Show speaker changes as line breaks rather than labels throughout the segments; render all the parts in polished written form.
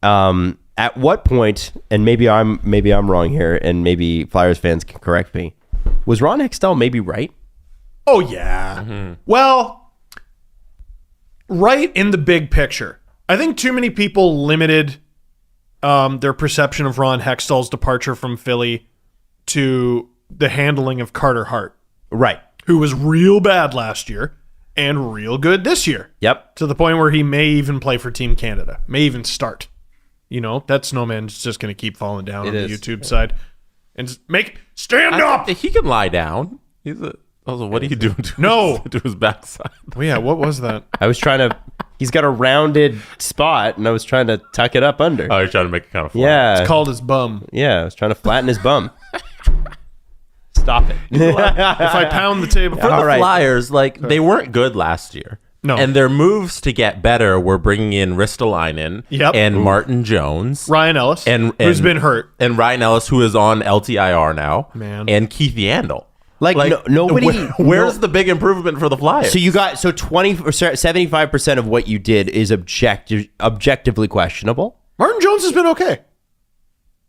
At what point, and maybe I'm wrong here, and maybe Flyers fans can correct me, was Ron Hextall maybe right?
Oh, yeah. Well, right in the big picture. I think too many people limited their perception of Ron Hextall's departure from Philly to the handling of Carter Hart.
Right.
Who was real bad last year and real good this year.
Yep.
To the point where he may even play for Team Canada. May even start. You know, that snowman's just going to keep falling down on the YouTube side. And just stand up!
He can lie down. What are you doing to his backside?
Oh, yeah, what was that?
I was trying to... He's got a rounded spot, and I was trying to tuck it up under.
Oh, you're trying to make it kind of flat.
Yeah.
It's called his bum.
Yeah, I was trying to flatten his bum. Stop it.
If I pound the table...
For the Flyers, they weren't good last year.
No.
And their moves to get better were bringing in Ristolainen and Martin Jones.
Ryan Ellis, who's been hurt.
And Ryan Ellis, who is on LTIR now.
Man.
And Keith Yandel.
Nobody...
Where's the big improvement for the Flyers?
So you got... So 20 or 75% of what you did is objectively questionable?
Martin Jones has been okay.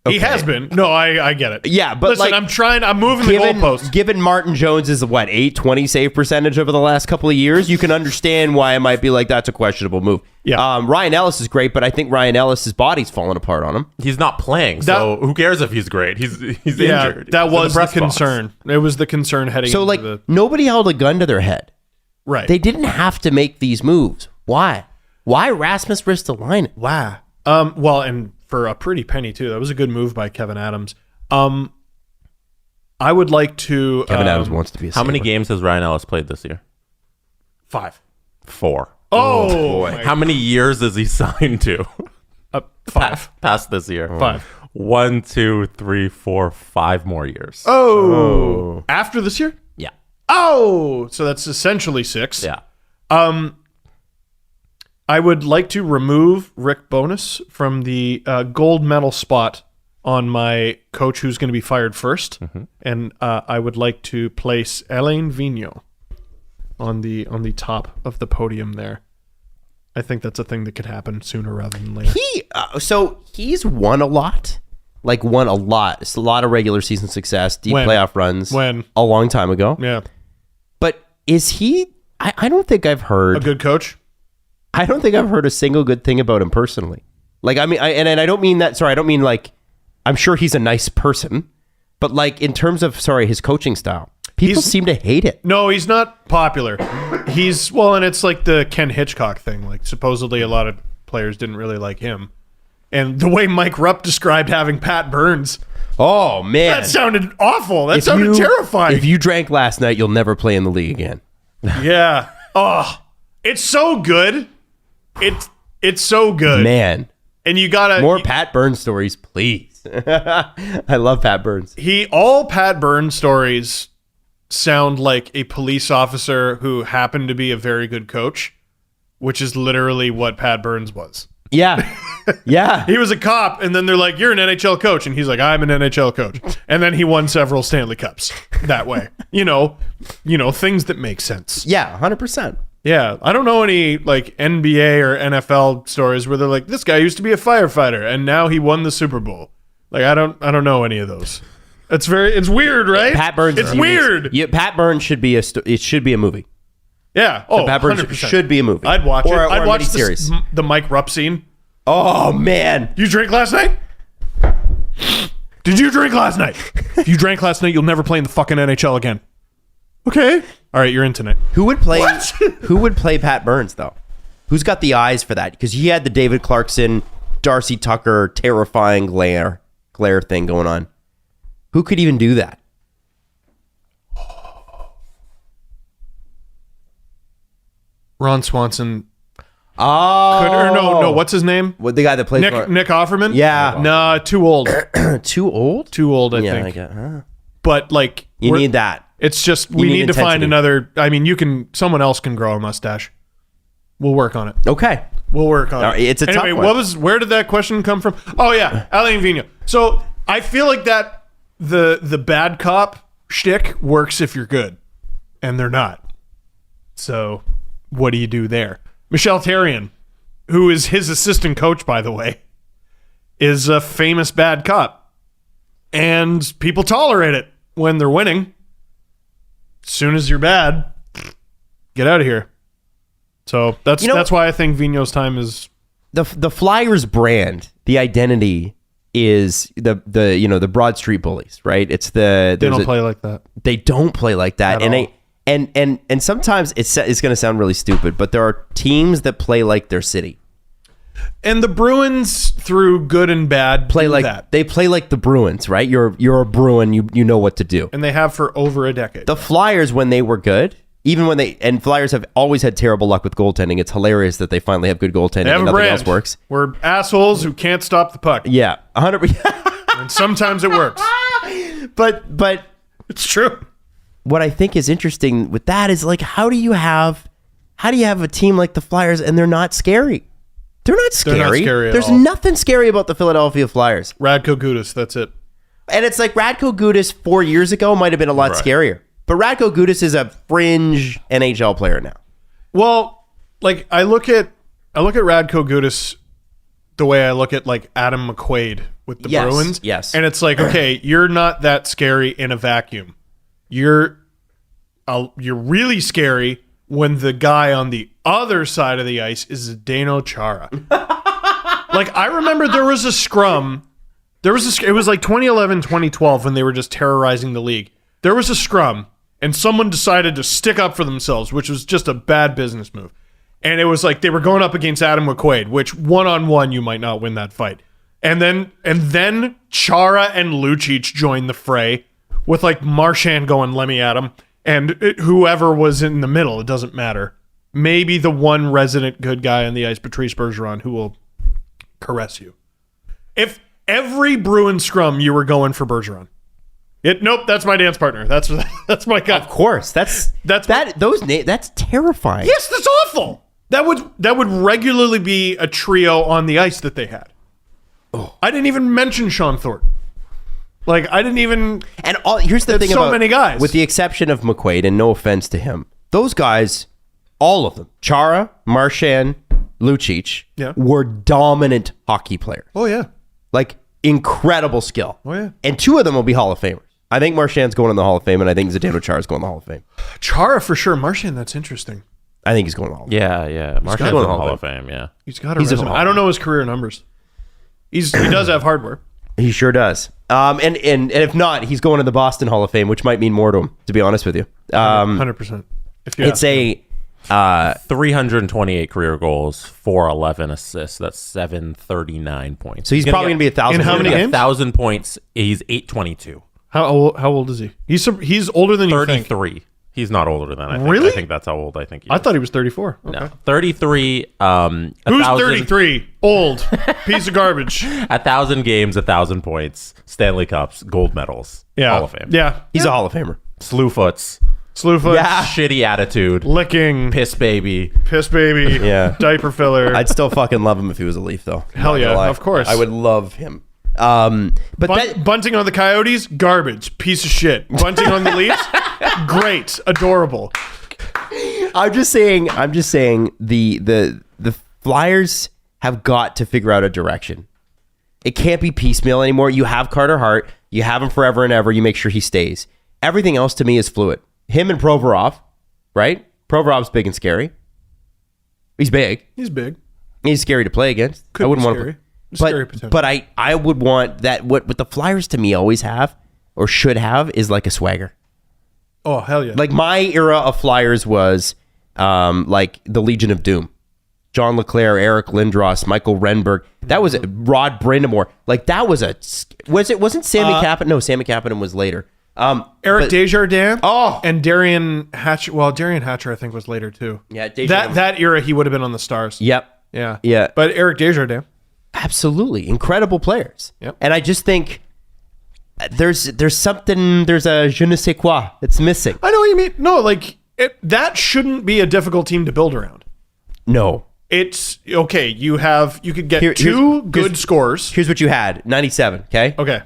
He has been. No, I get it.
Yeah, but
listen, I'm moving the goalposts.
Given Martin Jones' 20 save percentage over the last couple of years, you can understand why it might be like that's a questionable move.
Yeah.
Ryan Ellis is great, but I think Ryan Ellis' body's falling apart on him.
He's not playing, so who cares if he's great? He's injured.
That was the concern. Box. It was the concern heading
into the... nobody held a gun to their head.
Right.
They didn't have to make these moves. Why? Why Rasmus Ristolainen?
Wow. Well, and for a pretty penny too. That was a good move by Kevin Adams. I would like to...
Kevin Adams wants to be a
How many games has Ryan Ellis played this year?
5.
4.
Oh boy.
How many years is he signed to?
5.
Past this year.
5.
1, 2, 3, 4, 5 more years.
Oh. After this year?
Yeah.
Oh, so that's essentially 6.
Yeah.
I would like to remove Rick Bowness from the gold medal spot on my coach who's going to be fired first. Mm-hmm. And I would like to place Alain Vigneault on the top of the podium there. I think that's a thing that could happen sooner rather than later.
He's won a lot. Won a lot. It's a lot of regular season success, deep playoff runs.
When?
A long time ago.
Yeah.
But is he... I don't think I've heard...
A good coach?
I don't think I've heard a single good thing about him personally. I don't mean that... Sorry, I don't mean I'm sure he's a nice person. But in terms of, his coaching style, people seem to hate it.
No, he's not popular. And it's like the Ken Hitchcock thing. Supposedly a lot of players didn't really like him. And the way Mike Rupp described having Pat Burns...
Oh, man.
That sounded awful. That sounded terrifying.
If you drank last night, you'll never play in the league again.
Yeah. Oh, it's so good. It's so good.
Man.
And you gotta...
More Pat Burns stories, please. I love Pat Burns.
All Pat Burns stories sound like a police officer who happened to be a very good coach, which is literally what Pat Burns was.
Yeah. Yeah.
He was a cop, and then they're like, you're an NHL coach. And he's like, I'm an NHL coach. And then he won several Stanley Cups that way. Things that make sense.
Yeah, 100%.
Yeah. I don't know any NBA or NFL stories where they're like, this guy used to be a firefighter, and now he won the Super Bowl. I don't know any of those. It's weird, right?
Pat Burns.
It's weird.
Pat Burns should be it should be a movie.
Yeah.
Pat Burns
100%.
should be a movie.
I'd watch it. I'd watch
series.
The Mike Rupp scene.
Oh, man.
You drink last night? Did you drink last night? If you drank last night, you'll never play in the fucking NHL again. Okay. All right, you're in tonight.
Who would play Pat Burns, though? Who's got the eyes for that? Because he had the David Clarkson, Darcy Tucker, terrifying glare thing going on. Who could even do that?
Ron Swanson.
Oh.
No. What's his name?
What, the guy that plays
Nick Offerman?
Yeah.
Nah, too old.
Too old?
Too old, I think. But
you need that.
It's just we need to find another. I mean, someone else can grow a mustache. We'll work on it.
Okay.
We'll work on it.
It's a tough one.
Where did that question come from? Oh yeah, Alain Vigneault. So I feel like that the bad cop shtick works if you're good, and they're not. So what do you do there? Michel Therrien, who is his assistant coach, by the way. is a famous bad cop. And people tolerate it when they're winning. As soon as you're bad, get out of here. So that's why I think Vigneault's time is...
The Flyers brand, the identity is the Broad Street Bullies, right? It's
they don't play like that.
They don't play like that. And sometimes it's going to sound really stupid, but there are teams that play like their city.
And the Bruins, through good and bad,
play like
that.
They play like the Bruins, right? You're a Bruin, you know what to do.
And they have for over a decade.
The Flyers, when they were good, even when and Flyers have always had terrible luck with goaltending. It's hilarious that they finally have good goaltending and nothing else works.
We're assholes who can't stop the puck.
Yeah, 100%.
And sometimes it works.
But
it's true.
What I think is interesting with that is like, how do you have a team like the Flyers and they're not scary? They're not scary. There's nothing scary about the Philadelphia Flyers.
Radko Gudas, that's it.
And it's like Radko Gudas 4 years ago might have been a lot scarier. But Radko Gudas is a fringe NHL player now.
Well, like I look at Radko Gudas the way I look at like Adam McQuaid with the Bruins.
Yes.
And it's like, okay, you're not that scary in a vacuum. You're really scary when the guy on the other side of the ice is Zdeno Chara. Like, I remember there was a scrum. It was like 2011, 2012 when they were just terrorizing the league. There was a scrum, and someone decided to stick up for themselves, which was just a bad business move. And it was like they were going up against Adam McQuaid, which one-on-one you might not win that fight. And then Chara and Lucic joined the fray with like Marchand going, let me at him. And whoever was in the middle, it doesn't matter. Maybe the one resident good guy on the ice, Patrice Bergeron, who will caress you. If every Bruin scrum you were going for Bergeron. Nope, that's my dance partner. That's my guy.
Of course. That's terrifying.
Yes, that's awful. That would regularly be a trio on the ice that they had. Oh. I didn't even mention Sean Thornton. Like, I didn't even...
And here's the thing about...
so many guys.
With the exception of McQuaid, and no offense to him, those guys, all of them, Chara, Marchand, Lucic, were dominant hockey players.
Oh, yeah.
Like, incredible skill.
Oh, yeah.
And two of them will be Hall of Famers. I think Marchand's going in the Hall of Fame, and I think Zdeno Chara's going in the Hall of Fame.
Chara, for sure. Marchand, that's interesting.
I think he's going in the Hall of Fame.
Yeah. Marchand's going in the Hall of Fame, yeah.
He's got a resume. I don't know his career numbers. He does have hardware.
He sure does. And if not, he's going to the Boston Hall of Fame, which might mean more to him, to be honest with you.
100%.
It's a
328 career goals, 411 assists. That's 739 points.
So he's probably going to be 1,000.
In how many games?
1,000 points. He's 822.
How old is he? He's older than you think.
33. He's not older than I think.
Really?
I think that's how old I think he is.
I thought he was 34. Okay.
No, 33.
Who's 33? Old. Piece of garbage.
1,000 games, 1,000 points, Stanley Cups, gold medals.
Yeah.
Hall of Fame.
Yeah.
He's a Hall of Famer.
Slewfoots.
Yeah.
Shitty attitude.
Licking.
Piss baby.
Yeah.
Diaper filler.
I'd still fucking love him if he was a Leaf, though.
Hell yeah, of course.
I would love him.
Bunting on the Coyotes, garbage, piece of shit. Bunting on the Leafs, great, adorable.
I'm just saying the Flyers have got to figure out a direction. It can't be piecemeal anymore. You have Carter Hart, you have him forever and ever. You make sure he stays. Everything else to me is fluid. Him and Provorov, right? Provorov's big and scary. He's big.
He's big.
He's scary to play against. I wouldn't want to. But I would want that. What the Flyers to me always have or should have is like a swagger.
Oh, hell yeah.
Like my era of Flyers was like the Legion of Doom. John LeClaire, Eric Lindros, Michael Renberg. That was Rod Brindamore. Like that was wasn't Sammy Kapanen? No, Sammy Kapanen was later.
Eric Desjardins.
Oh,
and Darian Hatcher. Well, Darian Hatcher I think was later too.
Yeah,
that era he would have been on the Stars.
Yep.
Yeah. But Eric Desjardins.
Absolutely. Incredible players.
Yep.
And I just think there's a je ne sais quoi that's missing.
I know what you mean. No, like that shouldn't be a difficult team to build around.
No.
It's okay. You could get two good scores.
Here's what you had. 97, okay?
Okay.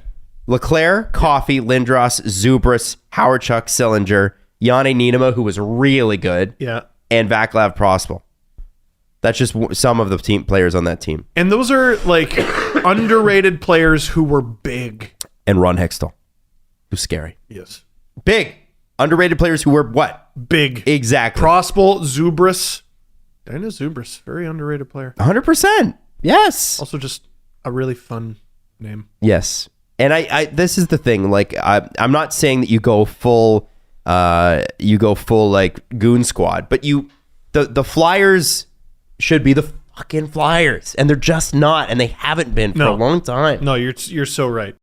LeClaire, Coffey, Lindros, Zubris, Howard-Chuck, Sillinger, Yanni Nienema, who was really good.
Yeah.
And Vaclav Prospal. That's just some of the team players on that team.
And those are like underrated players who were big.
And Ron Hextall, who's scary.
Yes.
Big. Underrated players who were what?
Big.
Exactly.
Prospel, Zubris. Dana Zubris, very underrated player.
100%. Yes.
Also just a really fun name.
Yes. And I this is the thing. Like, I'm not saying that you go full like goon squad, but the Flyers should be the fucking Flyers, and they're just not, and they haven't been for a long time.
No, you're so right.